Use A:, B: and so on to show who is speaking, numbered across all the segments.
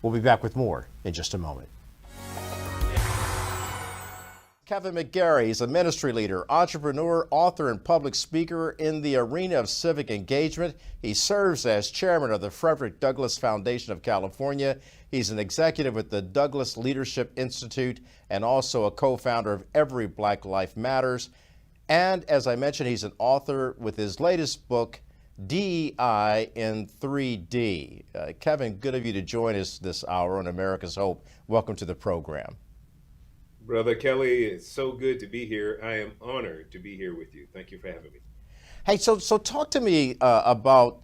A: We'll be back with more in just a moment. Kevin McGary is a ministry leader, entrepreneur, author, and public speaker in the arena of civic engagement. He serves as chairman of the Frederick Douglass Foundation of California. He's an executive with the Douglass Leadership Institute and also a co-founder of Every Black Life Matters. And as I mentioned, he's an author with his latest book, DEI in 3D. Kevin, good of you to join us this hour on America's Hope. Welcome to the program.
B: Brother Kelly, it's so good to be here. I am honored to be here with you. Thank you for having me.
A: Hey, so talk to me about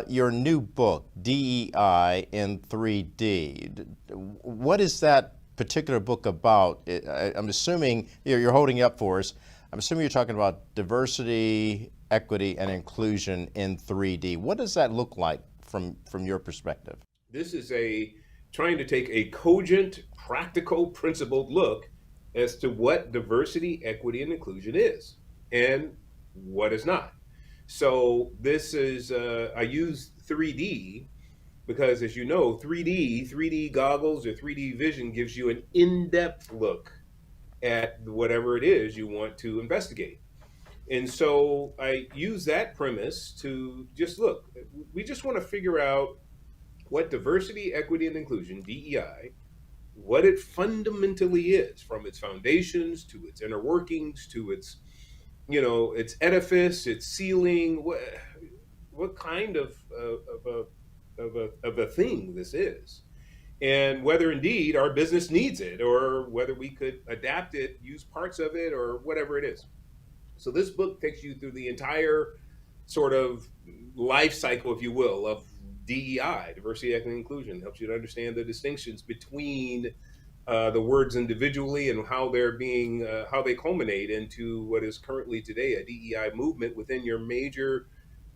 A: your new book, DEI in 3D. What is that particular book about? I'm assuming you're holding it up for us. I'm assuming you're talking about diversity, equity, and inclusion in 3D. What does that look like from your perspective?
B: This is trying to take a cogent, practical, principled look as to what diversity, equity, and inclusion is and what is not. So this is, I use 3D because, as you know, 3D goggles or 3D vision gives you an in-depth look at whatever it is you want to investigate. And so I use that premise to just look. We just want to figure out what diversity, equity, and inclusion, DEI, what it fundamentally is, from its foundations to its inner workings to its, its edifice, its ceiling, what kind of a thing this is, and whether indeed our business needs it, or whether we could adapt it, use parts of it, or whatever it is. So this book takes you through the entire sort of life cycle, if you will, of DEI, diversity, equity, and inclusion. Helps you to understand the distinctions between the words individually and how how they culminate into what is currently today a DEI movement within your major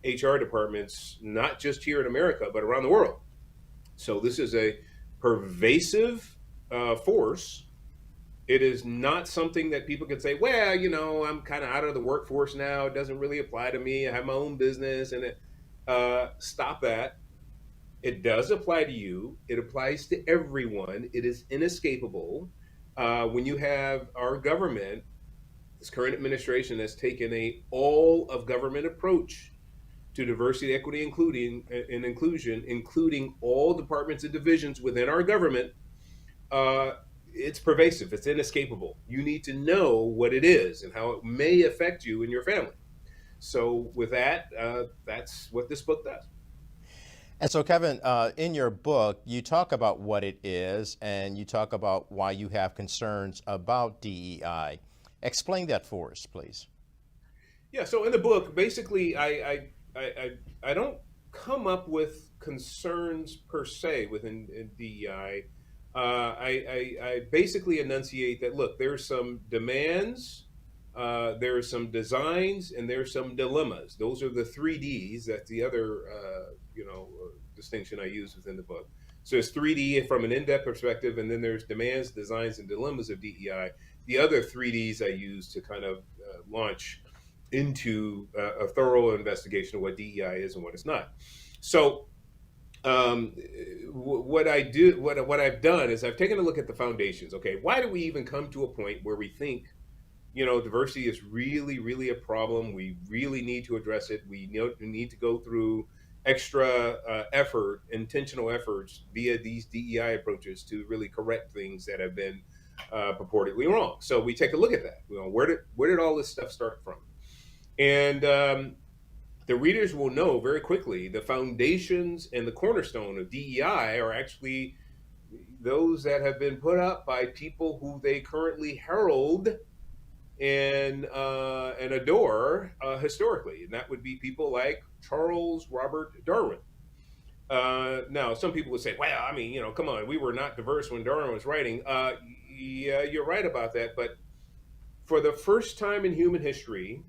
B: HR departments, not just here in America, but around the world. So this is a pervasive force. It is not something that people can say, well, I'm kind of out of the workforce now. It doesn't really apply to me. I have my own business. And stop that. It does apply to you. It applies to everyone. It is inescapable. When you have our government, this current administration has taken a all of government approach to diversity, equity, and inclusion, including all departments and divisions within our government. It's pervasive. It's inescapable. You need to know what it is and how it may affect you and your family. So with that, that's what this book does.
A: And so, Kevin, in your book, you talk about what it is, and you talk about why you have concerns about DEI. Explain that for us, please.
B: Yeah. So in the book, basically, I don't come up with concerns per se within DEI. I basically enunciate that, look, there's some demands, there are some designs, and there's some dilemmas. Those are the 3Ds. That's the other, distinction I use within the book. So it's 3D from an in-depth perspective, and then there's demands, designs, and dilemmas of DEI. The other 3Ds I use to kind of launch into a thorough investigation of what DEI is and what it's not. So what I've done is I've taken a look at the foundations. Okay, why do we even come to a point where we think, diversity is really, really a problem? We really need to address it. We need to go through extra effort, intentional efforts via these DEI approaches to really correct things that have been purportedly wrong. So we take a look at that. Where did all this stuff start from? And the readers will know very quickly the foundations and the cornerstone of DEI are actually those that have been put up by people who they currently herald and adore historically, and that would be people like Charles Robert Darwin. Now, some people would say, well, come on, we were not diverse when Darwin was writing. Yeah, you're right about that, but for the first time in human history,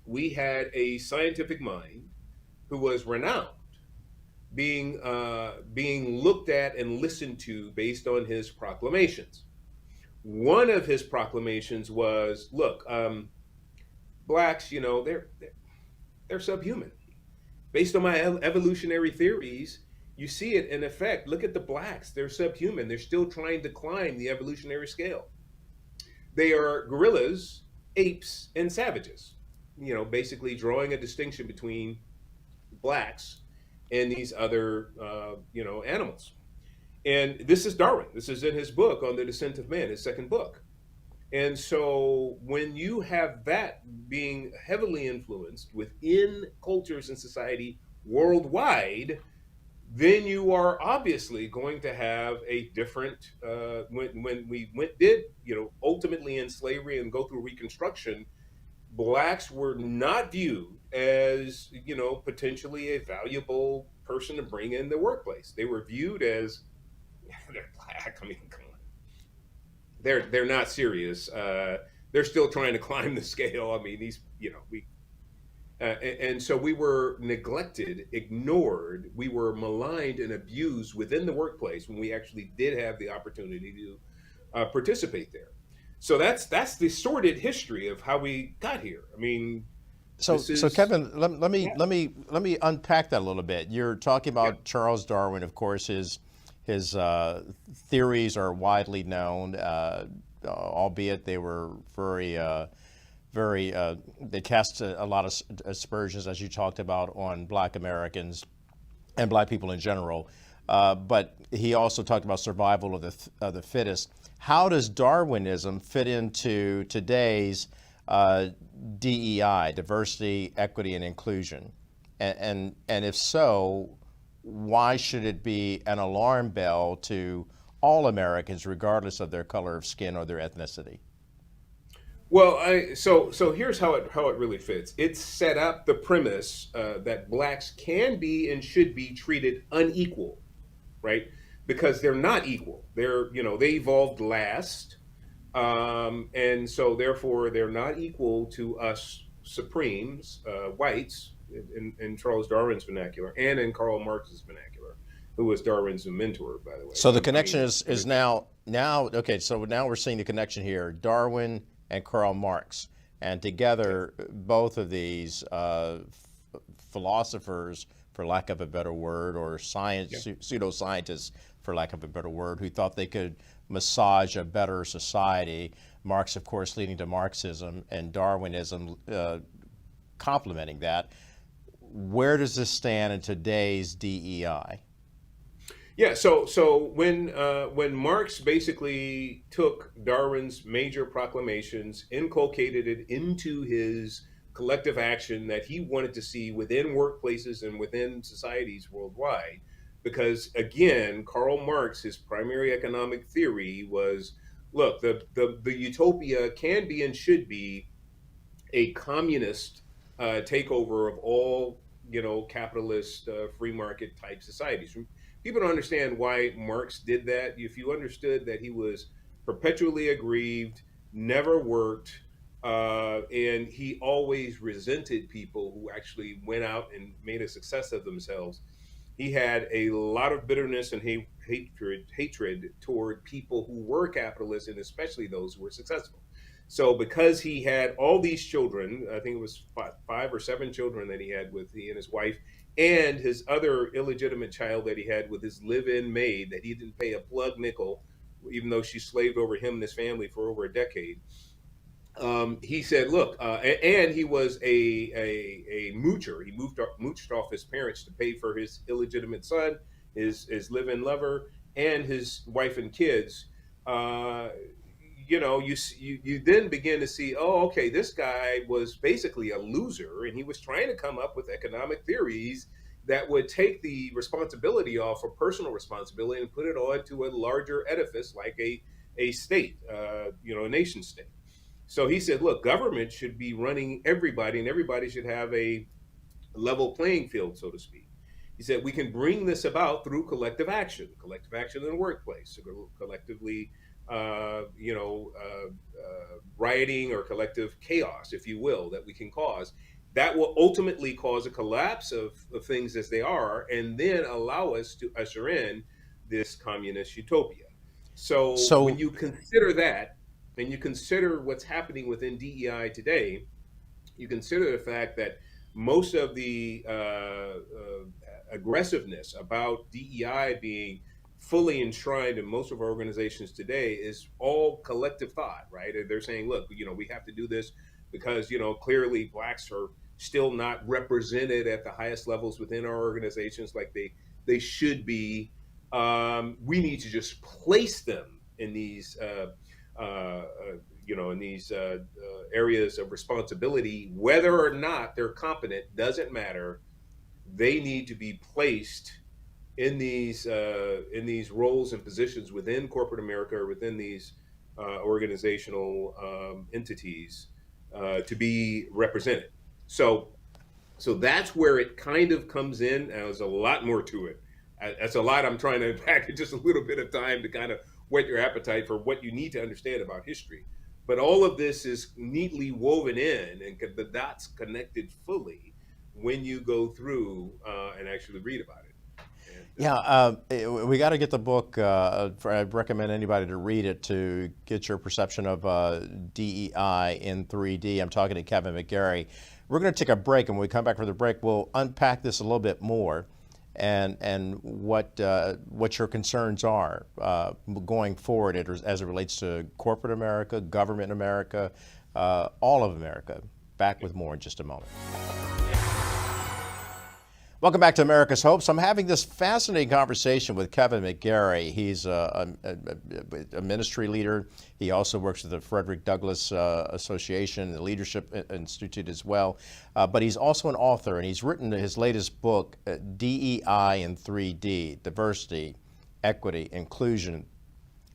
B: we had a scientific mind who was renowned, being looked at and listened to based on his proclamations. One of his proclamations was, look, blacks, they're subhuman. Based on my evolutionary theories, you see it in effect. Look at the blacks. They're subhuman. They're still trying to climb the evolutionary scale. They are gorillas, apes, and savages. Basically drawing a distinction between blacks and these other, animals. And this is Darwin. This is in his book on the descent of man, his second book. And so when you have that being heavily influenced within cultures and society worldwide, then you are obviously going to have a different when we did ultimately in slavery and go through Reconstruction, blacks were not viewed as potentially a valuable person to bring in the workplace. They were viewed as they're black. I mean, come on, they're not serious. They're still trying to climb the scale. I mean, these we and so we were neglected, ignored, we were maligned and abused within the workplace when we actually did have the opportunity to participate there. So that's the sordid history of how we got here. I mean,
A: So,
B: this
A: so
B: is
A: Kevin, let me
B: yeah,
A: unpack that a little bit. You're talking
B: yeah,
A: about Charles Darwin, of course. His theories are widely known, albeit they were very they cast a lot of aspersions, as you talked about, on Black Americans and Black people in general. But he also talked about survival of the fittest. How does Darwinism fit into today's DEI, diversity, equity, and inclusion? And if so, why should it be an alarm bell to all Americans, regardless of their color of skin or their ethnicity?
B: well, so here's how it really fits. It's set up the premise that blacks can be and should be treated unequal, right? Because they're not equal. They evolved last, and so therefore they're not equal to us supremes, whites, in Charles Darwin's vernacular and in Karl Marx's vernacular, who was Darwin's mentor, by the way.
A: So the
B: I
A: connection
B: mean,
A: is now okay. So now we're seeing the connection here: Darwin and Karl Marx, and together both of these philosophers, for lack of a better word, or
B: yeah.
A: pseudoscientists, for lack of a better word, who thought they could massage a better society. Marx, of course, leading to Marxism, and Darwinism complementing that. Where does this stand in today's DEI?
B: Yeah, so when Marx basically took Darwin's major proclamations, inculcated it into his collective action that he wanted to see within workplaces and within societies worldwide, because again, Karl Marx, his primary economic theory was, look, the utopia can be and should be a communist takeover of all capitalist free market type societies. People don't understand why Marx did that. If you understood that he was perpetually aggrieved, never worked, and he always resented people who actually went out and made a success of themselves. He had a lot of bitterness and hatred toward people who were capitalists, and especially those who were successful. So because he had all these children, I think it was five or seven children that he had with he and his wife, and his other illegitimate child that he had with his live-in maid that he didn't pay a plug nickel, even though she slaved over him and his family for over a decade. He said, "Look," and he was a moocher. He mooched off his parents to pay for his illegitimate son, his live-in lover, and his wife and kids. Uh, you then begin to see, oh, okay, this guy was basically a loser, and he was trying to come up with economic theories that would take the responsibility off of personal responsibility and put it on to a larger edifice like a state, a nation state. So he said, look, government should be running everybody, and everybody should have a level playing field, so to speak. He said, we can bring this about through collective action in the workplace, so collectively, rioting or collective chaos, if you will, that we can cause. That will ultimately cause a collapse of things as they are, and then allow us to usher in this communist utopia. So when
A: So
B: you consider that, and you consider what's happening within DEI today, you consider the fact that most of the aggressiveness about DEI being fully enshrined in most of our organizations today is all collective thought, right? And they're saying, look, we have to do this because, clearly blacks are still not represented at the highest levels within our organizations like they should be. We need to just place them in these, areas of responsibility, whether or not they're competent, doesn't matter. They need to be placed in these roles and positions within corporate America or within these organizational entities to be represented. So that's where it kind of comes in. And there's a lot more to it. That's a lot I'm trying to pack in just a little bit of time to kind of whet your appetite for what you need to understand about history. But all of this is neatly woven in, and the dots connected fully when you go through and actually read about it.
A: We got to get the book. I'd recommend anybody to read it to get your perception of DEI in 3D. I'm talking to Kevin McGary. We're going to take a break, and when we come back from the break, we'll unpack this a little bit more and what your concerns are going forward as it relates to corporate America, government America, all of America. Back with more in just a moment. Welcome back to America's Hopes. I'm having this fascinating conversation with Kevin McGary. He's a ministry leader. He also works with the Frederick Douglass Association, the Leadership Institute as well. But he's also an author, and he's written his latest book, DEI in 3D, Diversity, Equity, Inclusion.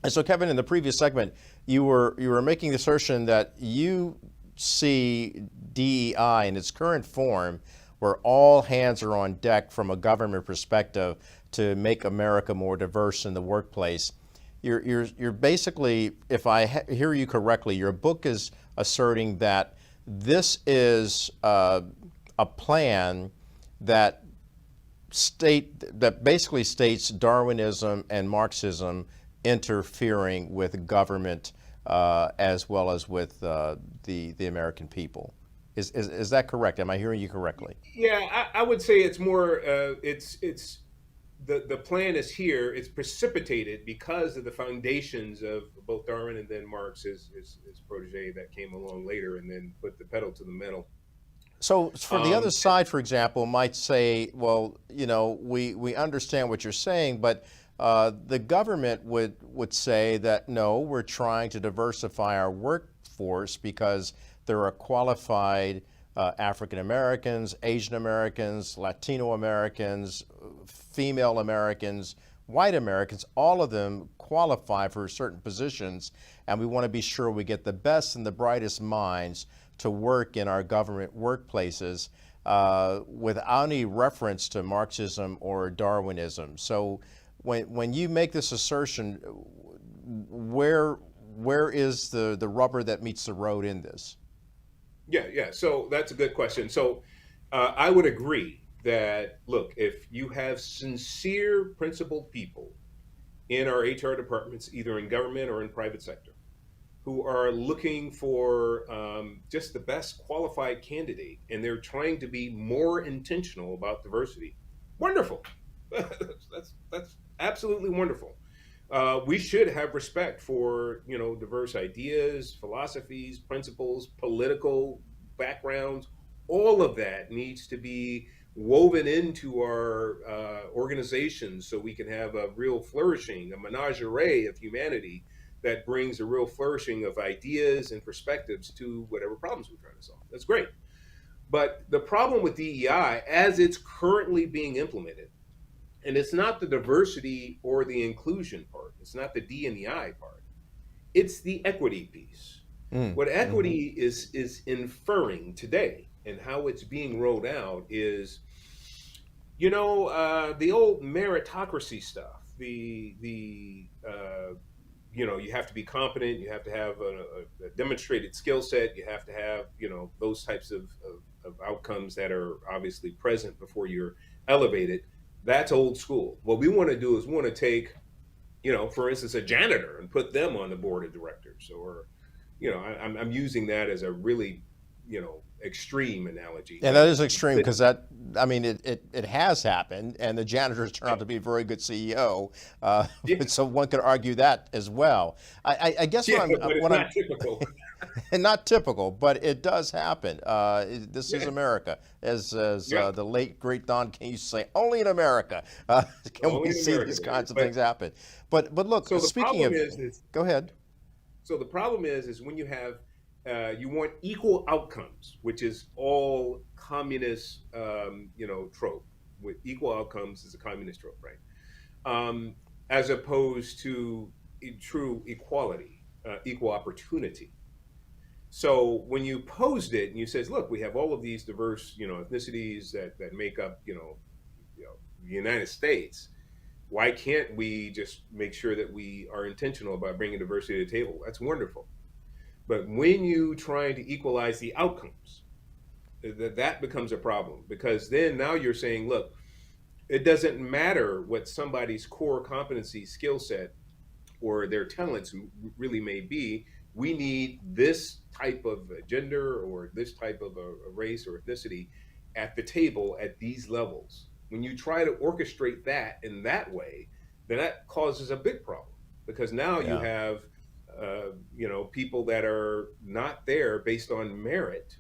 A: And so, Kevin, in the previous segment, you were making the assertion that you see DEI in its current form where all hands are on deck from a government perspective to make America more diverse in the workplace. You're basically, if I hear you correctly, your book is asserting that this is a plan that basically states Darwinism and Marxism interfering with government as well as with the American people. Is that correct? Am I hearing you correctly?
B: Yeah, I would say it's more. It's the plan is here. It's precipitated because of the foundations of both Darwin and then Marx, his protege that came along later, and then put the pedal to the metal.
A: So for the other side, for example, might say, well, we understand what you're saying, but the government would say that no, we're trying to diversify our workforce because there are qualified African Americans, Asian Americans, Latino Americans, female Americans, white Americans, all of them qualify for certain positions, and we want to be sure we get the best and the brightest minds to work in our government workplaces without any reference to Marxism or Darwinism. So when you make this assertion, where is the rubber that meets the road in this?
B: Yeah. So that's a good question. So I would agree that, look, if you have sincere, principled people in our HR departments, either in government or in private sector, who are looking for just the best qualified candidate, and they're trying to be more intentional about diversity, wonderful. That's absolutely wonderful. We should have respect for diverse ideas, philosophies, principles, political backgrounds. All of that needs to be woven into our organizations so we can have a real flourishing, a menagerie of humanity that brings a real flourishing of ideas and perspectives to whatever problems we're trying to solve. That's great. But the problem with DEI, as it's currently being implemented, and it's not the diversity or the inclusion part, it's not the D and the I part, it's the equity piece. What equity is inferring today and how it's being rolled out is, the old meritocracy stuff, you have to be competent, you have to have a demonstrated skill set, you have to have, those types of outcomes that are obviously present before you're elevated. That's old school. What we want to do is we want to take, for instance, a janitor and put them on the board of directors, or, I'm using that as a really extreme analogy.
A: Yeah, that is extreme because it has happened, and the janitors turned out to be a very good CEO.
B: Yeah,
A: So one could argue that as well. I guess
B: yeah, but it's not typical.
A: and not typical, but it does happen. This is
B: Yeah,
A: America, as
B: yeah,
A: the late great Don King used to say. Only in America can we
B: only in
A: see
B: America,
A: these
B: man.
A: kinds of
B: But
A: things happen. But look,
B: so the
A: speaking
B: problem
A: of,
B: is
A: go ahead.
B: so the problem is when you have you want equal outcomes, which is all communist, trope. With equal outcomes is a communist trope, right? As opposed to true equality, equal opportunity. So when you posed it and you says, look, we have all of these diverse, ethnicities that make up, the United States. Why can't we just make sure that we are intentional about bringing diversity to the table? That's wonderful. But when you try to equalize the outcomes, that becomes a problem because then now you're saying, look, it doesn't matter what somebody's core competency, skill set, or their talents really may be. We need this type of gender or this type of a race or ethnicity at the table at these levels. When you try to orchestrate that in that way, then that causes a big problem because now you
A: Yeah.
B: have, people that are not there based on merit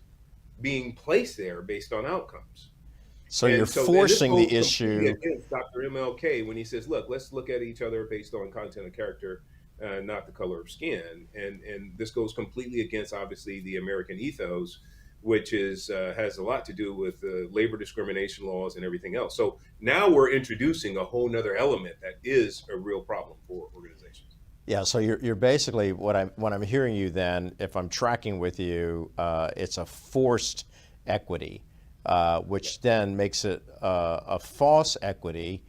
B: being placed there based on outcomes.
A: So you're
B: And so then this
A: forcing
B: goes
A: the
B: completely
A: issue.
B: against Dr. MLK when he says, "Look, let's look at each other based on content and character, not the color of skin." And this goes completely against obviously the American ethos, which is has a lot to do with labor discrimination laws and everything else. So now we're introducing a whole nother element that is a real problem for organizations.
A: Yeah, so you're basically what I'm hearing you then, if I'm tracking with you, it's a forced equity, which then makes it a false equity,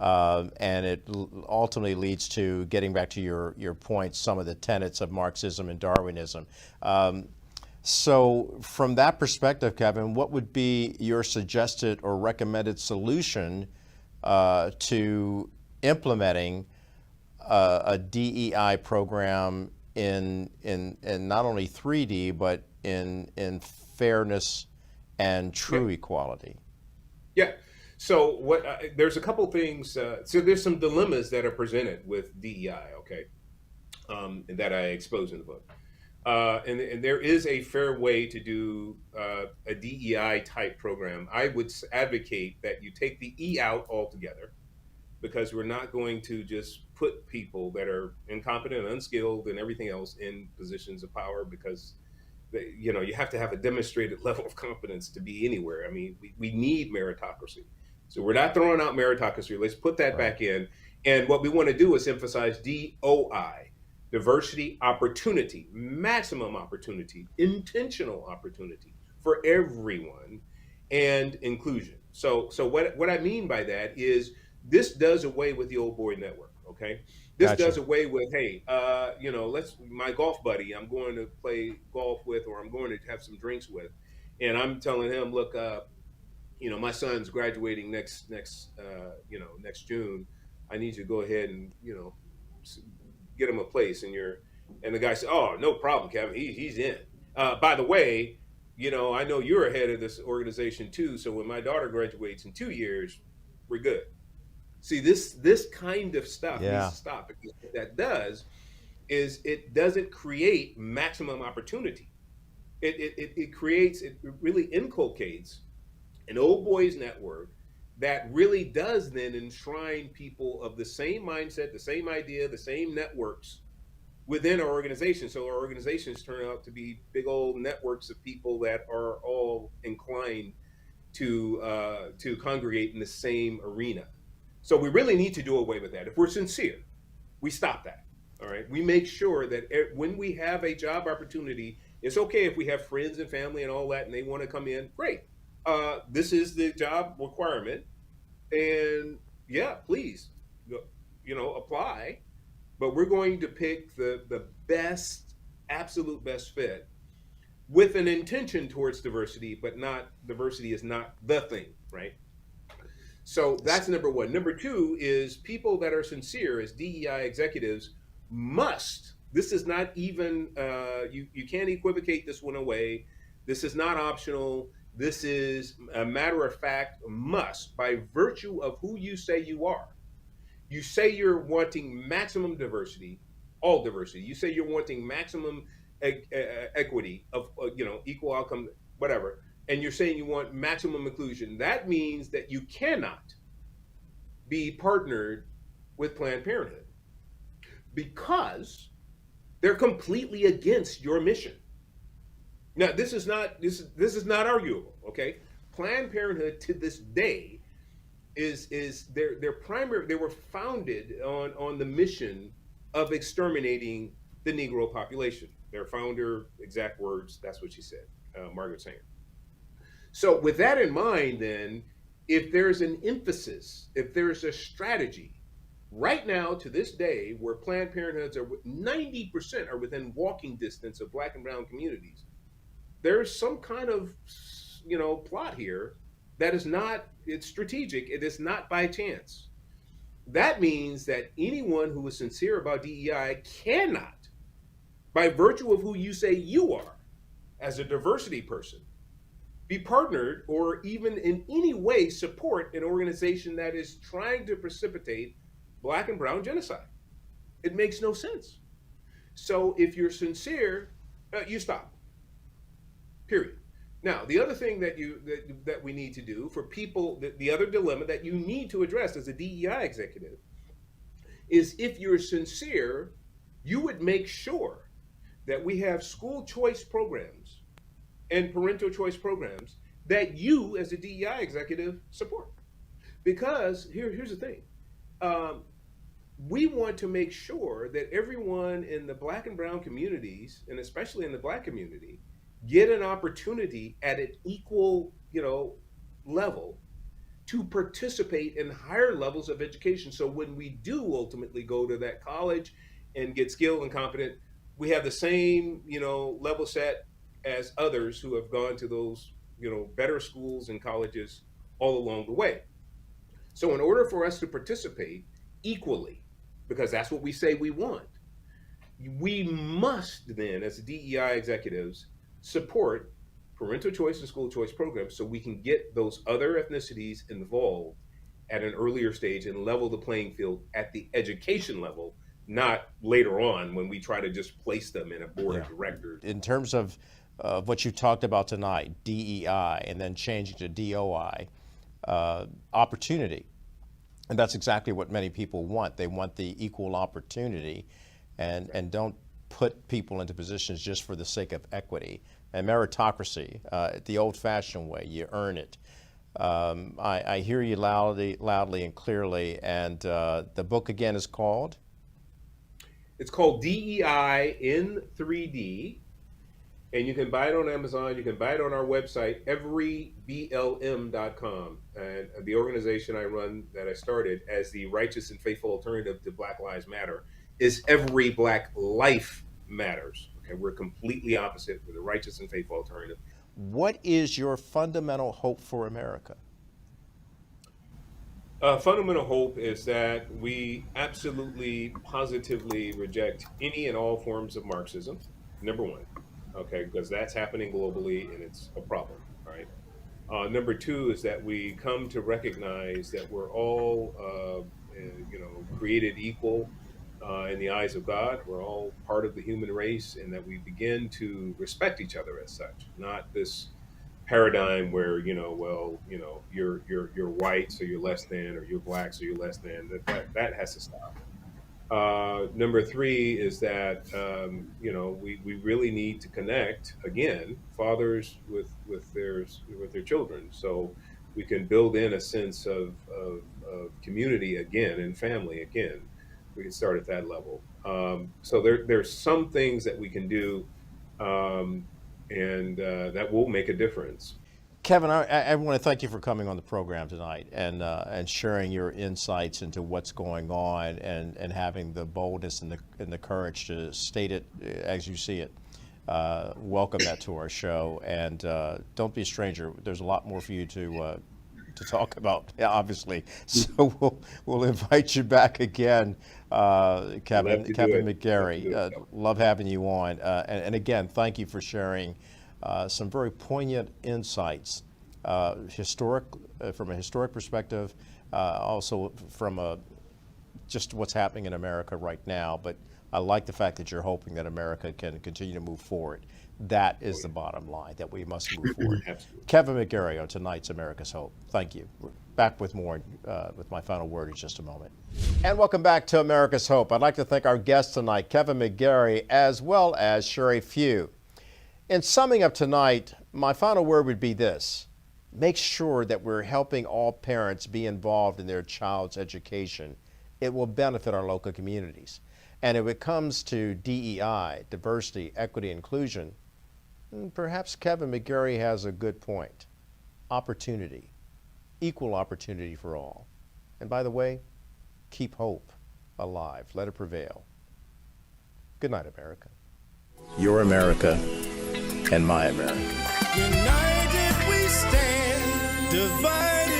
A: and it ultimately leads to getting back to your point, some of the tenets of Marxism and Darwinism. So from that perspective, Kevin, what would be your suggested or recommended solution to implementing a DEI program in not only 3D but in fairness and
B: Yeah,
A: true equality?
B: yeah. So what? There's a couple things. So there's some dilemmas that are presented with DEI. Okay, and that I expose in the book. And there is a fair way to do a DEI type program. I would advocate that you take the E out altogether because we're not going to just put people that are incompetent, unskilled, and everything else in positions of power because you have to have a demonstrated level of competence to be anywhere. I mean, we need meritocracy. So we're not throwing out meritocracy. Let's put that
A: Right.
B: back in. And what we want to do is emphasize DOI, diversity, opportunity, maximum opportunity, intentional opportunity for everyone, and inclusion. So what I mean by that is this does away with the old boy network. Okay, this
A: Gotcha.
B: does away with, hey, let's my golf buddy I'm going to play golf with or I'm going to have some drinks with, and I'm telling him, look, my son's graduating next June. I need you to go ahead and get him a place, and the guy said, oh, no problem, Kevin. He's in. By the way, I know you're ahead of this organization too. So when my daughter graduates in 2 years, we're good. See, this kind of stuff needs
A: Yeah.
B: to stop because what that does is it doesn't create maximum opportunity. It creates, it really inculcates an old boys network that really does then enshrine people of the same mindset, the same idea, the same networks within our organization. So our organizations turn out to be big old networks of people that are all inclined to congregate in the same arena. So we really need to do away with that. If we're sincere, we stop that. All right. We make sure that when we have a job opportunity, it's okay if we have friends and family and all that, and they want to come in. Great. This is the job requirement, and yeah, please, apply. But we're going to pick the best, absolute best fit with an intention towards diversity, but not diversity is not the thing, right? So that's number one. Number two is people that are sincere as DEI executives must. This is not even you can't equivocate this one away. This is not optional. This is a matter of fact must by virtue of who you say you are. You say you're wanting maximum diversity, all diversity. You say you're wanting maximum equity of equal outcome, whatever, and you're saying you want maximum inclusion. That means that you cannot be partnered with Planned Parenthood because they're completely against your mission. Now, this is not arguable. Okay, Planned Parenthood to this day is their primary. They were founded on the mission of exterminating the Negro population. Their founder, exact words, that's what she said, Margaret Sanger. So with that in mind, then, if there's an emphasis, if there's a strategy, right now to this day, where Planned Parenthoods are 90% are within walking distance of Black and brown communities, there's some kind of plot here that is not, it's strategic, it is not by chance. That means that anyone who is sincere about DEI cannot, by virtue of who you say you are as a diversity person, be partnered or even in any way support an organization that is trying to precipitate Black and brown genocide. It makes no sense. So if you're sincere, you stop. Period. Now, the other thing that we need to do for people, the other dilemma that you need to address as a DEI executive is, if you're sincere, you would make sure that we have school choice programs and parental choice programs that you as a DEI executive support. Because here's the thing. We want to make sure that everyone in the Black and brown communities, and especially in the Black community, get an opportunity at an equal, level to participate in higher levels of education. So when we do ultimately go to that college and get skilled and competent, we have the same, level set as others who have gone to those, better schools and colleges all along the way. So in order for us to participate equally, because that's what we say we want, we must then, as DEI executives, support parental choice and school choice programs so we can get those other ethnicities involved at an earlier stage and level the playing field at the education level, not later on when we try to just place them in a board of directors.
A: In terms of what you talked about tonight, DEI, and then changing to DOI, opportunity. And that's exactly what many people want. They want the equal opportunity and don't put people into positions just for the sake of equity. And meritocracy, the old-fashioned way, you earn it. I hear you loudly and clearly, and the book again is called?
B: It's called DEI in 3D, and you can buy it on Amazon. You can buy it on our website, everyblm.com. And the organization I run, that I started as the righteous and faithful alternative to Black Lives Matter, is Every Black Life Matters. Okay, we're completely opposite. We're the righteous and faithful alternative.
A: What is your fundamental hope for America?
B: Fundamental hope is that we absolutely, positively reject any and all forms of Marxism, number one, okay, because that's happening globally and it's a problem, right? Number two is that we come to recognize that we're all, created equal in the eyes of God. We're all part of the human race, and that we begin to respect each other as such, not this paradigm where you're white so you're less than, or you're Black so you're less than. That has to stop. Number three is that we really need to connect again, fathers with their children, so we can build in a sense of community again and family again. We can start at that level. So there's some things that we can do, and that will make a difference.
A: Kevin, I want to thank you for coming on the program tonight and sharing your insights into what's going on and having the boldness and the courage to state it as you see it. Welcome that to our show, and don't be a stranger. There's a lot more for you to talk about, obviously. So we'll invite you back again, Kevin McGary. Love having you on. And again, thank you for sharing some very poignant insights, from a historic perspective, also from just what's happening in America right now. But I like the fact that you're hoping that America can continue to move forward. That is the bottom line, that we must move forward. Kevin McGary on tonight's America's Hope. Thank you. We're back with more, with my final word in just a moment. And welcome back to America's Hope. I'd like to thank our guests tonight, Kevin McGary, as well as Sherry Few. In summing up tonight, my final word would be this: make sure that we're helping all parents be involved in their child's education. It will benefit our local communities. And if it comes to DEI, diversity, equity, inclusion, perhaps Kevin McGary has a good point. Opportunity, equal opportunity for all. And by the way, keep hope alive. Let it prevail. Good night, America. Your America and my America.
C: United we stand, divided